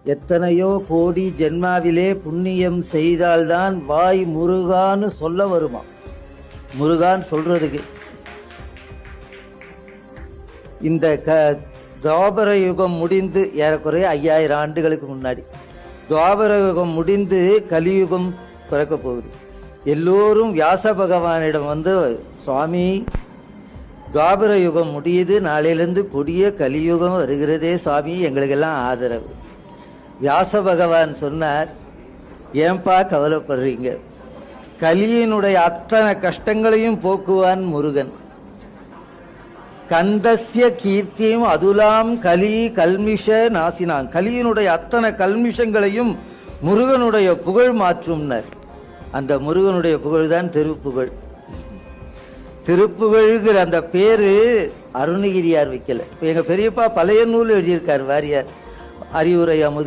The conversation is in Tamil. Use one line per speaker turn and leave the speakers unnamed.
எத்தனையோ கோடி ஜென்மாவிலே புண்ணியம் செய்தால்தான் வாய் முருகான்னு சொல்ல வருமா. முருகான்னு சொல்றதுக்கு இந்த துவாபர யுகம் முடிந்து ஏறக்குறைய 5000 ஆண்டுகளுக்கு முன்னாடி துவாபர யுகம் முடிந்து கலியுகம் பிறக்க போகுது. எல்லோரும் வியாச பகவானிடம் வந்து, சுவாமி துவாபர யுகம் முடியுது, நாளையிலிருந்து கொடிய கலியுகம் வருகிறதே சுவாமி, எங்களுக்கெல்லாம் ஆதரவு. வியாச பகவான் சொன்னார், ஏன்பா கவலைப்படுறீங்க, கலியினுடைய அத்தனை கஷ்டங்களையும் போக்குவான் முருகன். கந்தஸ்ய கீர்த்தியும் அதுலாம் கலி கல்மிஷ நாசினான். கலியினுடைய அத்தனை கல்மிஷங்களையும் முருகனுடைய புகழ் மாற்றும்னர். அந்த முருகனுடைய புகழ்தான் திருப்புகழ். திருப்புகழ்கிற அந்த பேரு அருணகிரியார் வைக்கல. எங்க பெரியப்பா பழைய நூல் எழுதியிருக்கார், வாரியார் அறிவுரை அமுது.